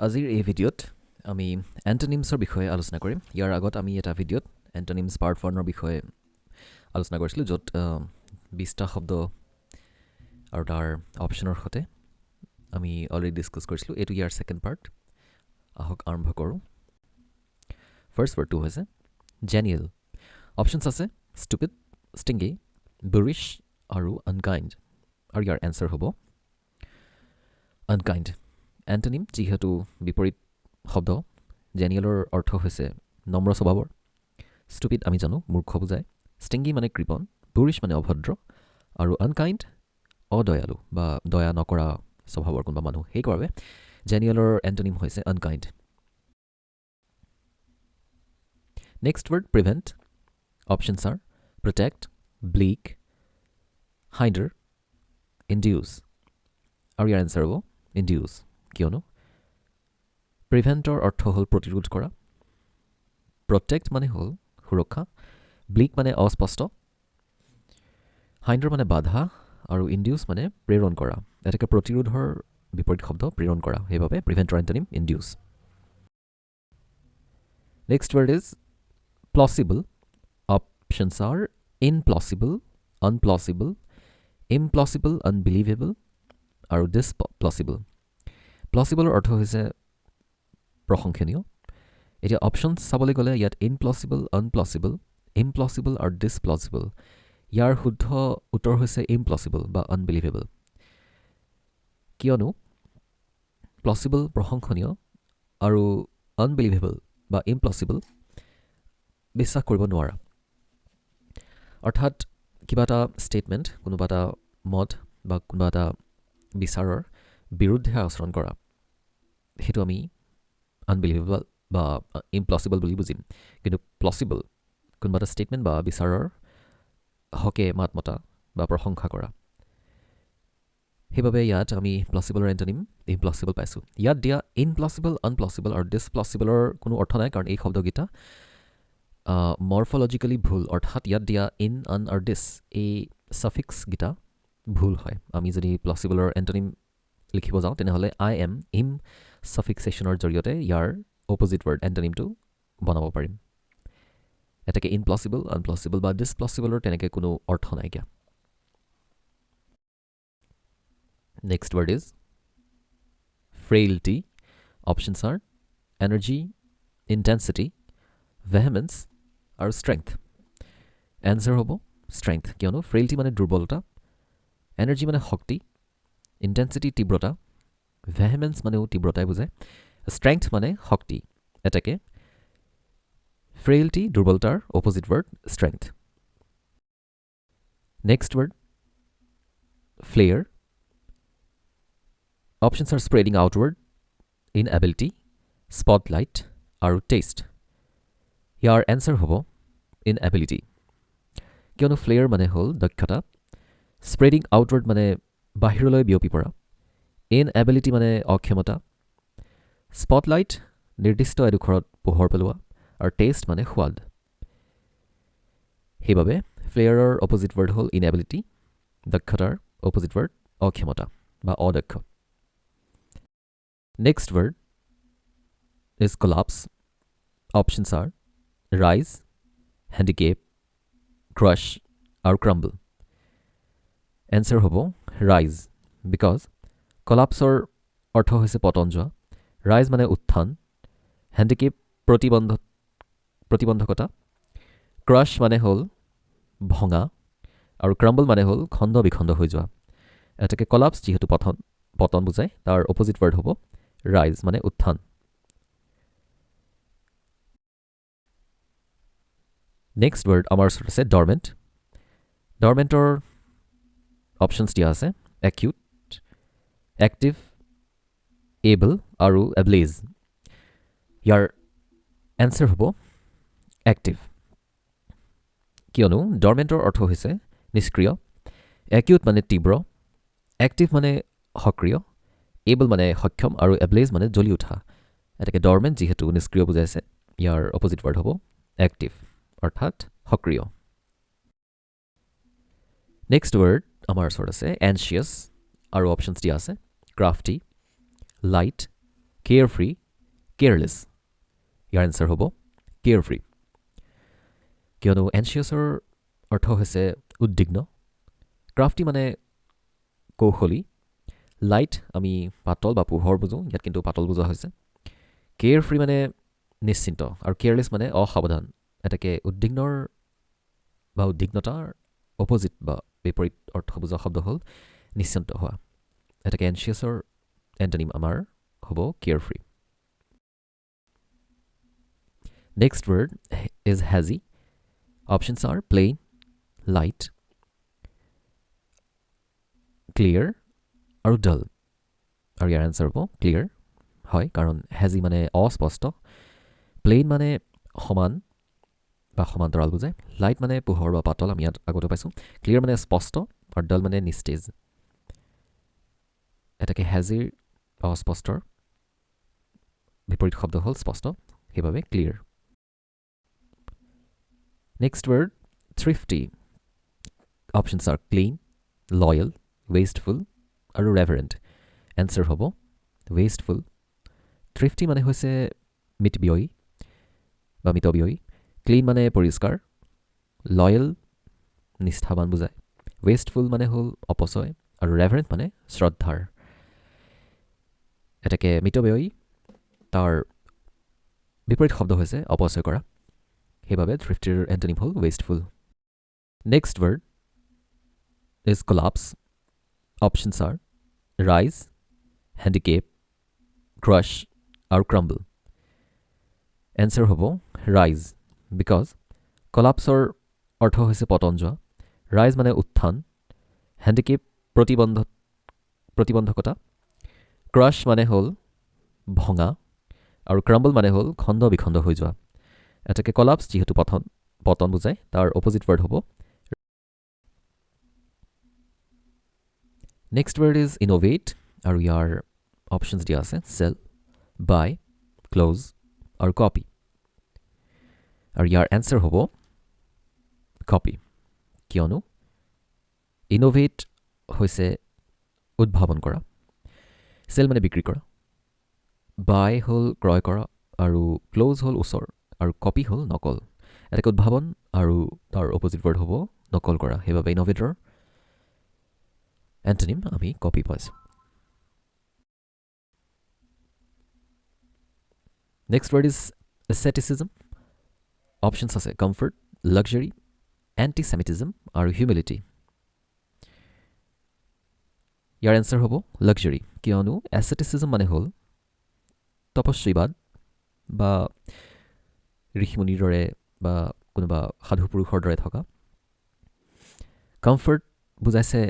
আজিৰ এই ভিডিঅ'ত আমি এণ্টনিমছৰ বিষয়ে আলোচনা কৰিম। ইয়াৰ আগত আমি এটা ভিডিঅ'ত এণ্টনিমছ পাৰ্ট 1ৰ বিষয়ে আলোচনা কৰিছিলোঁ, য'ত 20টা শব্দ আৰু তাৰ অপশ্যনৰ সৈতে আমি অলৰেডি ডিছকাছ কৰিছিলোঁ। এইটো ইয়াৰ ছেকেণ্ড পাৰ্ট। আহক আৰম্ভ কৰোঁ। ফাৰ্ষ্ট ৱৰ্ডটো হৈছে জেনিয়েল। অপশ্যনছ আছে ষ্টুপিড, ষ্টিংগি, বুৰিছ আৰু আনকাইণ্ড, আৰু ইয়াৰ এনচাৰ হ'ব আনকাইণ্ড। এণ্টনিম যিহেতু বিপৰীত শব্দ, জেনিয়েলৰ অৰ্থ হৈছে নম্ৰ স্বভাৱৰ। ষ্টুপিড আমি জানো মূৰ্খ বুজায়, ষ্টিংগি মানে কৃপণ, বুৰিছ মানে অভদ্ৰ, আৰু আনকাইণ্ড অদয়ালু বা দয়া নকৰা স্বভাৱৰ কোনোবা মানুহ। সেইবাবে জেনিয়েলৰ এণ্টনিম হৈছে unkind. Next word prevent. Options are protect, block, hinder, induce, আৰু ইয়াৰ এনচাৰ হ'ব ইণ্ডিউচ। কিয়নো প্ৰিভেণ্টৰ অৰ্থ হ'ল প্ৰতিৰোধ কৰা, প্ৰটেক্ট মানে হ'ল সুৰক্ষা, ব্লিক মানে অস্পষ্ট, হাইণ্ডাৰ মানে বাধা, আৰু ইণ্ডিউচ মানে প্ৰেৰণ কৰা। এটাকে প্ৰতিৰোধৰ বিপৰীত শব্দ প্ৰেৰণ কৰা, সেইবাবে প্ৰিভেণ্টৰ antonym induce. Next word is plausible. Options are inplausible, unplausible, implausible, unbelievable, আৰু ডিছপ্লচিবল। প্লচিবলৰ অৰ্থ হৈছে প্ৰশংসনীয়। এতিয়া অপশ্যনছ চাবলৈ গ'লে ইয়াত ইনপ্লচিবল, আনপ্লচিবল, ইমপ্লচিবল আৰু ডিছপ্লচিবল। ইয়াৰ শুদ্ধ উত্তৰ হৈছে ইমপ্লচিবল বা আনবিলিভেবল। কিয়নো প্লচিবল প্ৰশংসনীয় আৰু আনবিলিভেবল বা ইমপ্লচিবল বিশ্বাস কৰিব নোৱাৰা। অৰ্থাৎ কিবা এটা ষ্টেটমেণ্ট, কোনোবা এটা মত বা কোনোবা এটা বিচাৰৰ বিৰুদ্ধে আচৰণ কৰা, সেইটো আমি আনবিলিভেবল বা ইমপ্লচিবল বুলি বুজিম। কিন্তু প্লচিবল কোনোবা এটা ষ্টেটমেণ্ট বা বিচাৰৰ হকে মাত মতা বা প্ৰশংসা কৰা। সেইবাবে ইয়াত আমি প্লচিবলৰ এণ্টনিম ইমপ্লচিবল পাইছোঁ। ইয়াত দিয়া ইনপ্লচিবল, আনপ্লচিবল আৰু ডিছপ্লচিবলৰ কোনো অৰ্থ নাই, কাৰণ এই শব্দকেইটা মৰ্ফলজিকেলি ভুল। অৰ্থাৎ ইয়াত দিয়া ইন, আন আৰু ডিছ এই ছাফিক্সকেইটা ভুল হয়। আমি যদি প্লচিবলৰ এণ্টনিম লিখিব যাওঁ তেনেহ'লে আই এম, ইম ছাফিক্সেশ্যনৰ জৰিয়তে ইয়াৰ অপজিট ৱৰ্ড এণ্টনিমটো বনাব পাৰিম। এটাকে ইনপ্লচিবল, আনপ্লচিবল বা ডিছপ্লচিবলৰ তেনেকৈ কোনো অৰ্থ নাইকিয়া। Next word is frailty. Options are energy, intensity, vehemence আৰু ষ্ট্ৰেংথ। এনচাৰ হ'ব ষ্ট্ৰেংথ, কিয়নো ফ্ৰেইলটি মানে দুৰ্বলতা, এনাৰ্জি মানে শক্তি, ইণ্টেনচিটি তীব্ৰতা, ভেহেমেন্স মানেও তীব্ৰতাই বুজায়, ষ্ট্ৰেংথ মানে শক্তি। এটাকে ফ্ৰেইলটি দুৰ্বলতাৰ opposite word strength. Next word flair. Options are spreading outward, inability, spotlight আৰু টেষ্ট। ইয়াৰ এনচাৰ হ'ব ইনএবিলিটি, কিয়নো ফ্লেয়াৰ মানে হ'ল দক্ষতা, স্প্ৰেডিং আউটৱাৰ্ড মানে বাহিৰলৈ বিয়পি পৰা, ইনএবিলিটি মানে অক্ষমতা, স্পটলাইট নিৰ্দিষ্ট এডোখৰত পোহৰ পেলোৱা, আৰু টেষ্ট মানে সোৱাদ। সেইবাবে ফ্লেয়াৰৰ অপজিট ৱৰ্ড হ'ল ইনএবিলিটি, দক্ষতাৰ অপজিট ৱৰ্ড অক্ষমতা বা অদক্ষ। Next word is collapse. Options are rise, handicap, crash আৰু ক্ৰাম্বল। এনচাৰ হ'ব ৰাইজ, বিকজ কলাপছৰ অৰ্থ হৈছে পতন যোৱা, ৰাইজ মানে উত্থান, হেণ্ডিকেপ প্ৰতিবন্ধকতা, ক্ৰাছ মানে হ'ল ভঙা, আৰু ক্ৰাম্বল মানে হ'ল খণ্ড বিখণ্ড হৈ যোৱা। এটাকে কলাপছ যিহেতু পতন বুজায়, তাৰ অপজিট ৱৰ্ড হ'ব ৰাইজ মানে উত্থান। নেক্সট ৱৰ্ড আমাৰ ওচৰত আছে ডৰমেণ্ট। ডৰমেণ্টৰ অপশ্যনছ দিয়া আছে একিউট, এক্টিভ, এবল আৰু এবলেজ। ইয়াৰ এনচাৰ হ'ব এক্টিভ, কিয়নো ডৰমেণ্টৰ অৰ্থ হৈছে নিষ্ক্ৰিয়, একিউট মানে তীব্ৰ, এক্টিভ মানে সক্ৰিয়, এবল মানে সক্ষম, আৰু এবলেজ মানে জ্বলি উঠা। এটাকে ডৰমেণ্ট যিহেতু নিষ্ক্ৰিয় বুজাইছে, ইয়াৰ অপজিট ৱৰ্ড হ'ব এক্টিভ, অৰ্থাৎ সক্ৰিয়। নেক্সট ৱৰ্ড আমাৰ ওচৰত আছে এনচিয়াছ, আৰু অপশ্যনছ দিয়া আছে ক্ৰাফটি, লাইট, carefree, careless. ইয়াৰ এনচাৰ হ'ব carefree. কিয়নো anxiousৰ অৰ্থ হৈছে উদ্বিগ্ন, crafty মানে কৌশলী, লাইট আমি পাতল বা পোহৰ বুজোঁ, ইয়াত কিন্তু পাতল বুজোৱা হৈছে। carefree মানে নিশ্চিন্ত আৰু careless মানে অসাৱধান। এটাকে উদ্বিগ্নৰ বা উদ্বিগ্নতাৰ অপজিট বা বিপৰীত অৰ্থ বুজোৱা শব্দ হ'ল নিশ্চিন্ত হোৱা। এটাকে এনচিয়াছৰ এণ্টনিম আমাৰ হ'ব carefree. Next word is hazy. Options are plain, light, clear আৰু dull. আৰু ইয়াৰ এনচাৰ হ'ব clear হয়, কাৰণ hazy মানে অস্পষ্ট, plain মানে সমান বা সমান্তৰাল বুজায়, লাইট মানে পোহৰ বা পাতল, আমি ইয়াত আগতে পাইছোঁ, ক্লিয়াৰ মানে স্পষ্ট আৰু ডাল মানে নিস্তেজ। এটাকে হেজিৰ অস্পষ্টৰ বিপৰীত শব্দ হ'ল স্পষ্ট, সেইবাবে clear. Next word thrifty. Options are clean, loyal, wasteful আৰু ৰেভাৰেণ্ট। এনচাৰ হ'ব ৱেষ্টফুল। thrifty মানে হৈছে মিতব্যয়ী বা মিতব্যয়ী, ক্লিন মানে পৰিষ্কাৰ, লয়েল নিষ্ঠাবান বুজায়, ৱেষ্টফুল মানে হ'ল অপচয় আৰু ৰেভাৰেণ্ট মানে শ্ৰদ্ধাৰ। এটাকে মিতব্যয়ী, তাৰ বিপৰীত শব্দ হৈছে অপচয় কৰা, সেইবাবে thriftyৰ এণ্টনিম হ'ল wasteful. Next word is collapse. Options are rise, handicap, crash আৰু ক্ৰাম্বল। এনচাৰ হ'ব ৰাইজ, বিকজ কলাপছৰ অৰ্থ হৈছে পতন যোৱা, ৰাইজ মানে উত্থান, হেণ্ডিকেপ প্ৰতিবন্ধকতা, ক্ৰাছ মানে হ'ল ভঙা আৰু ক্ৰাম্বল মানে হ'ল খণ্ড বিখণ্ড হৈ যোৱা। এটাকে কলাপছ যিহেতু পতন বুজায়, তাৰ অপজিট ৱৰ্ড হ'ব। নেক্সট ৱৰ্ড ইজ ইন'ভেট, আৰু ইয়াৰ অপশ্যনছ দিয়া আছে চেল, বাই, ক্ল'জ আৰু কপি। আৰু ইয়াৰ এনচাৰ হ'ব কপি, কিয়নো ইন'ভেট হৈছে উদ্ভাৱন কৰা, চেল মানে বিক্ৰী কৰা, বাই হ'ল ক্ৰয় কৰা আৰু ক্ল'জ হ'ল ওচৰ আৰু কপি হ'ল নকল। এটাকে উদ্ভাৱন আৰু তাৰ অপজিট ৱৰ্ড হ'ব নকল কৰা, সেইবাবে ইন'ভেটৰ এণ্টনিম আমি কপি পাইছোঁ। Next word is asceticism. Options আছে কমফৰ্ট, লাক্সাৰী, এণ্টিছেমিটিজম আৰু হিউমিলিটি। ইয়াৰ এনচাৰ হ'ব লাক্সাৰী, কিয়নো এছেটিচিজম মানে হ'ল তপস্বীবাদ বা ঋষিমুনিৰ দৰে বা কোনোবা সাধু পুৰুষৰ দৰে থকা। কমফৰ্ট বুজাইছে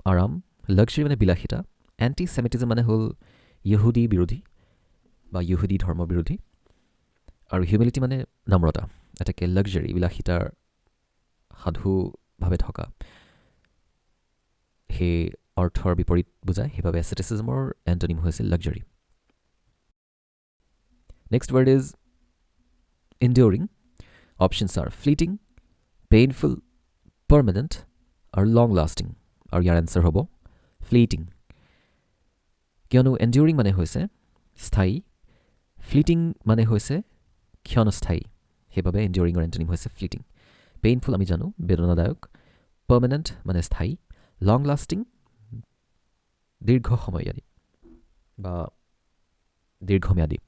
আৰাম, লাক্সাৰী মানে বিলাসিতা, এণ্টিছেমিটিজম মানে হ'ল ইহুদী বিৰোধী বা ইহুদী ধৰ্ম বিৰোধী, আৰু হিউমিলিটি মানে নম্ৰতা। এটাকে লাক্সাৰী বিলাসিতাৰ সাধুভাৱে থকা সেই অৰ্থৰ বিপৰীত বুজায়, সেইবাবে এছেটিচিজমৰ এণ্টনিম হৈছে luxury. Next word is enduring. Options are fleeting, painful, permanent আৰু long lasting। আৰু ইয়াৰ এনচাৰ হ'ব fleeting, কিয়নো enduring মানে হৈছে স্থায়ী, fleeting মানে হৈছে ক্ষণস্থায়ী, সেইবাবে enduringৰ এণ্টনিম হৈছে fleeting। painful আমি জানো বেদনাদায়ক, permanent মানে স্থায়ী, long lasting দীৰ্ঘ সময়য়াদী বা দীৰ্ঘম্যাদী।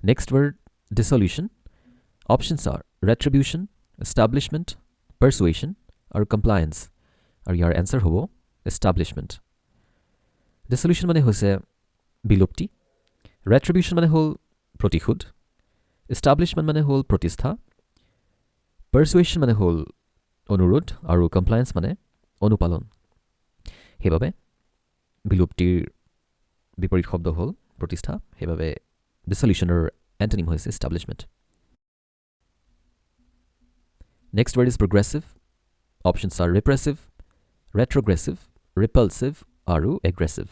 Next word, dissolution. Options are retribution, establishment, persuasion আৰু compliance। আৰু ইয়াৰ এনচাৰ হ'ব establishment। Dissolution মানে হৈছে বিলুপ্তি, retribution মানে হ'ল প্ৰতিশোধ, establishment মানে হ'ল প্ৰতিষ্ঠা, persuasion মানে হ'ল অনুৰোধ আৰু compliance মানে অনুপালন। সেইবাবে বিলুপ্তিৰ বিপৰীত শব্দ হ'ল প্ৰতিষ্ঠা, সেইবাবে dissolutionৰ এণ্টনিম হৈছে establishment. Next word is progressive. Options are repressive, retrogressive, repulsive আৰু aggressive.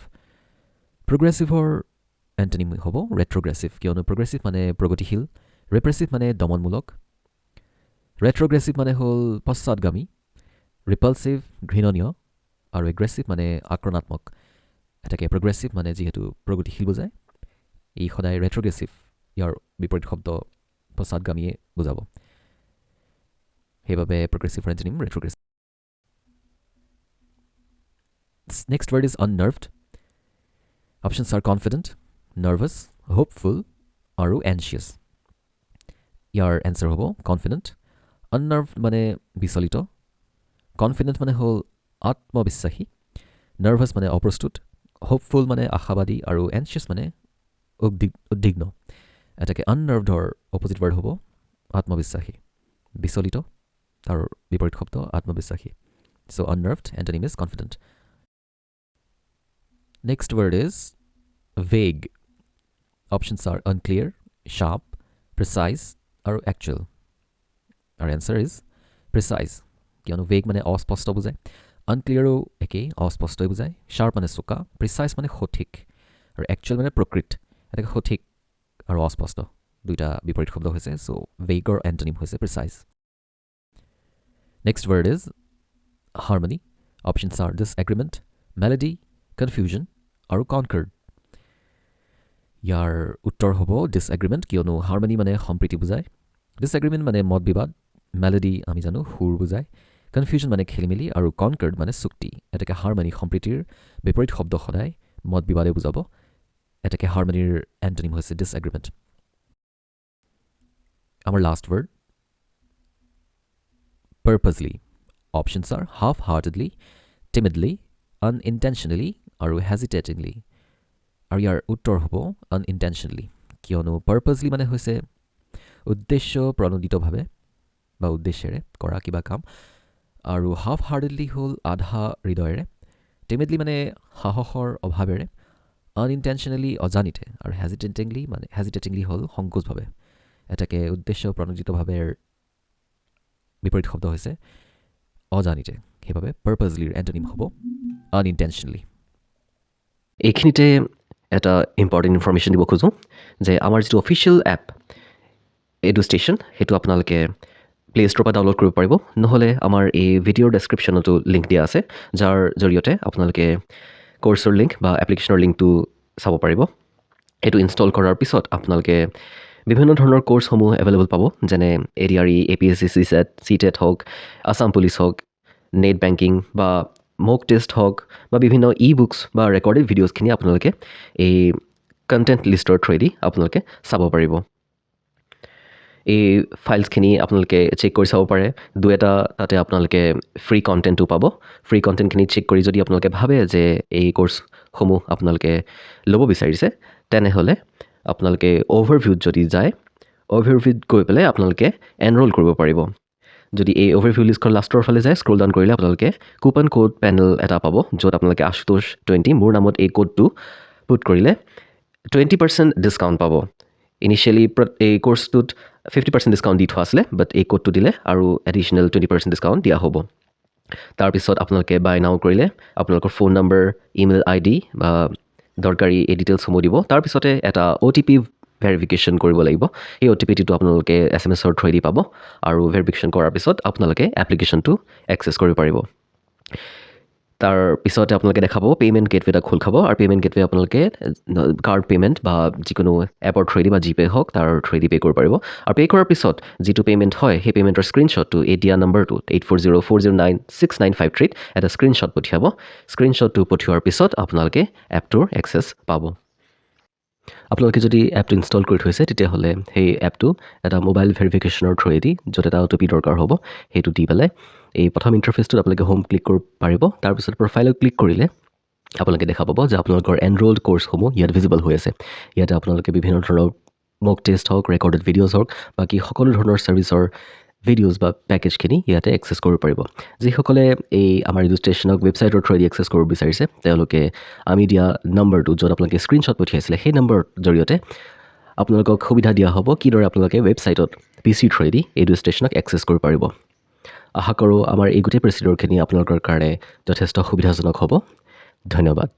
Progressiveৰ এণ্টনিম হ'ব retrogressive, কিয়নো progressive মানে প্ৰগতিশীল, repressive মানে দমনমূলক, retrogressive মানে হ'ল পশ্চাদগামী, repulsive ঘৃণনীয় আৰু aggressive মানে আক্ৰমণাত্মক। এটাকে প্ৰগ্ৰেছিভ মানে যিহেতু প্ৰগতিশীল বুজায়, ই সদায় ৰেট্ৰগ্ৰেছিভ ইয়াৰ বিপৰীত শব্দ পশ্চাদগামীয়ে বুজাব। সেইবাবে প্ৰগ্ৰেছিভৰ antonym retrogressive. Next word is unnerved. Options are confident, nervous, hopeful আৰু এনচিয়াছ। ইয়াৰ এনচাৰ হ'ব কনফিডেণ্ট। আননাৰ্ভড মানে বিচলিত, কনফিডেণ্ট মানে হ'ল আত্মবিশ্বাসী, নাৰ্ভাছ মানে অপ্ৰস্তুত, হোপফুল মানে আশাবাদী আৰু এনচিয়াছ মানে উদ্বিগ্ন। এটাকে আননাৰ্ভডৰ অপজিট ৱৰ্ড হ'ব আত্মবিশ্বাসী। বিচলিত, তাৰ বিপৰীত শব্দ আত্মবিশ্বাসী। So' unnerved antonym is confident. Next word is vague. Options are unclear, sharp, precise আৰু একচুৱেল। আৰু এনচাৰ ইজ প্ৰিচাইজ, কিয়নো ভেগ মানে অস্পষ্ট বুজায়, আনক্লিয়াৰো একেই অস্পষ্টই বুজায়, শাৰ্প মানে চোকা, প্ৰিচাইজ মানে সঠিক আৰু একচুৱেল মানে প্ৰকৃত। এটাকে সঠিক আৰু অস্পষ্ট দুইটা বিপৰীত শব্দ হৈছে। চ' ভেগৰ এণ্টনিম হৈছে precise. Next word is harmony. Options are disagreement, melody, confusion আৰু কনকাৰ্ড। ইয়াৰ উত্তৰ হ'ব ডিছএগ্ৰিমেণ্ট, কিয়নো হাৰমনি মানে সম্প্ৰীতি বুজায়, ডিছএগ্ৰিমেণ্ট মানে মত বিবাদ, মেলোডি আমি জানো সুৰ বুজায়, কনফিউজন মানে খেলিমেলি আৰু কনকাৰ্ড মানে চুক্তি। এটাকে হাৰমনি সম্প্ৰীতিৰ বিপৰীত শব্দ সদায় মত বিবাদে বুজাব। এটাকে হাৰমনিৰ এণ্টনিম হৈছে ডিছএগ্ৰিমেণ্ট। আমাৰ last word purposely. Options are half heartedly, timidly, unintentionally আৰু হেজিটেটিংলি। আৰু ইয়াৰ উত্তৰ হ'ব আনইণ্টেনশ্যনেলি, কিয়নো পাৰ্পজলি মানে হৈছে উদ্দেশ্য প্ৰণোদিতভাৱে বা উদ্দেশ্যেৰে কৰা কিবা কাম, আৰু হাফ হাৰ্টেডলি হ'ল আধা হৃদয়েৰে, টিমিডলি মানে সাহসৰ অভাৱেৰে, আনইণ্টেনশ্যনেলি অজানিতে, আৰু হেজিটেটিংলি হ'ল সংকোচভাৱে। এটাকে উদ্দেশ্য প্ৰণোদিতভাৱে বিপৰীত শব্দ হৈছে অজানিতে, সেইবাবে পাৰ্পজলিৰ এণ্টনিম হ'ব আনইণ্টেনশ্যনেলি। এইখিনিতে এটা ইম্পৰ্টেণ্ট ইনফৰ্মেশ্যন দিব খোজোঁ যে আমাৰ যিটো অফিচিয়েল এপ এডুষ্টেশ্যন, সেইটো আপোনালোকে প্লে ষ্ট'ৰৰ পৰা ডাউনলোড কৰিব পাৰিব, নহ'লে আমাৰ এই ভিডিঅ'ৰ ডেছক্ৰিপশ্যনতো লিংক দিয়া আছে, যাৰ জৰিয়তে আপোনালোকে কৰ্চৰ লিংক বা এপ্লিকেশ্যনৰ লিংকটো চাব পাৰিব। সেইটো ইনষ্টল কৰাৰ পিছত আপোনালোকে বিভিন্ন ধৰণৰ কৰ্চসমূহ এভেইলেবল পাব, যেনে ADRE, APSC, CSAT, CTET হওক, আছাম পুলিচ হওক, নেট বেংকিং বা মক টেষ্ট হওক, বা বিভিন্ন বুকছ বা ৰেকৰ্ডেড ভিডিঅ'ছখিনি আপোনালোকে এই কণ্টেণ্ট লিষ্টৰ থ্ৰুৱেদি আপোনালোকে চাব পাৰিব। এই ফাইলছখিনি আপোনালোকে চেক কৰি চাব পাৰে। দুই এটা তাতে আপোনালোকে ফ্ৰী কণ্টেণ্টো পাব। ফ্ৰী কণ্টেণ্টখিনি চেক কৰি যদি আপোনালোকে ভাবে যে এই কৰ্চসমূহ আপোনালোকে ল'ব বিচাৰিছে, তেনেহ'লে আপোনালোকে অ'ভাৰভিউত যদি যায়, অ'ভাৰভিউত গৈ পেলাই আপোনালোকে এনৰোল কৰিব পাৰিব। যদি এই অ'ভাৰভিউ লিষ্টখন লাষ্টৰ ফালে যায়, স্ক্ৰল ডাউন কৰিলে আপোনালোকে কুপন কোড পেনেল এটা পাব, য'ত আপোনালোকে আশুতোষ 20 মোৰ নামত এই কোডটো পুট কৰিলে 20% ডিছকাউণ্ট পাব। ইনিচিয়েলি এই কৰ্চটোত 50% ডিছকাউণ্ট দি থোৱা আছিলে, বাট এই কোডটো দিলে আৰু এডিশ্যনেল 20% ডিছকাউণ্ট দিয়া হ'ব। তাৰপিছত আপোনালোকে বাই নাও কৰিলে আপোনালোকৰ ফোন নম্বৰ, ইমেইল ID বা দৰকাৰী এই ডিটেইলছসমূহ দিব। তাৰপিছতে এটা OTP ভেৰিফিকেশ্যন কৰিব লাগিব। এই OTPটো আপোনালোকে SMS-ৰ থ্ৰুৱেদি পাব, আৰু ভেৰিফিকেশ্যন কৰাৰ পিছত আপোনালোকে এপ্লিকেশ্যনটো এক্সেছ কৰিব পাৰিব। তাৰপিছতে আপোনালোকে দেখা পাব পে'মেণ্ট গেটৱে এটা খোল খাব, আৰু পে'মেণ্ট গেটৱে আপোনালোকে কাৰ্ড পে'মেণ্ট বা যিকোনো এপৰ থ্ৰুৱেদি বা জিপে' হওক তাৰ থ্ৰুৱেদি পে' কৰিব পাৰিব। আৰু পে' কৰাৰ পিছত যিটো পে'মেণ্ট হয়, সেই পে'মেণ্টৰ স্ক্ৰীণশ্বটটো এই দিয়া নম্বৰটোত 8404096953 এটা স্ক্ৰীণশ্বট পঠিয়াব। স্ক্ৰীণশ্বটটো পঠিওৱাৰ পিছত আপোনালোকে এপটোৰ এক্সেছ পাব। আপোনালোকে যদি এপটো ইনষ্টল কৰি থৈছে, তেতিয়াহ'লে সেই এপটো এটা মোবাইল ভেৰিফিকেশ্যনৰ থ্ৰুৱেদি, য'ত এটা OTP দৰকাৰ হ'ব, সেইটো দি পেলাই এই প্ৰথম ইণ্টাৰফেচটোত আপোনালোকে হোম ক্লিক কৰিব পাৰিব। তাৰপিছত প্ৰফাইলত ক্লিক কৰিলে আপোনালোকে দেখা পাব যে আপোনালোকৰ এনৰোল্ড কৰ্চসমূহ ইয়াত ভিজিবল হৈ আছে। ইয়াতে আপোনালোকে বিভিন্ন ধৰণৰ মক টেষ্ট হওক, ৰেকৰ্ডেড ভিডিঅ'জ হওক, বাকী সকলো ধৰণৰ ছাৰ্ভিচৰ ভিডিঅ'জ বা পেকেজখিনি ইয়াতে এক্সেছ কৰিব পাৰিব। যিসকলে এই আমাৰ এডুষ্টেশ্যনক ৱেবছাইটৰ থ্ৰুৱেদি এক্সেছ কৰিব বিচাৰিছে, তেওঁলোকে আমি দিয়া নম্বৰটো, য'ত আপোনালোকে স্ক্ৰীণশ্বট পঠিয়াইছিলে, সেই নম্বৰৰ জৰিয়তে আপোনালোকক সুবিধা দিয়া হ'ব কিদৰে আপোনালোকে ৱেবছাইটত PC থ্ৰুৱেদি এডুষ্টেশ্যনক এক্সেছ কৰিব পাৰিব। আশা কৰোঁ আমাৰ এই গোটেই প্ৰচিডিউৰখিনি আপোনালোকৰ কাৰণে যথেষ্ট সুবিধাজনক হ'ব। ধন্যবাদ।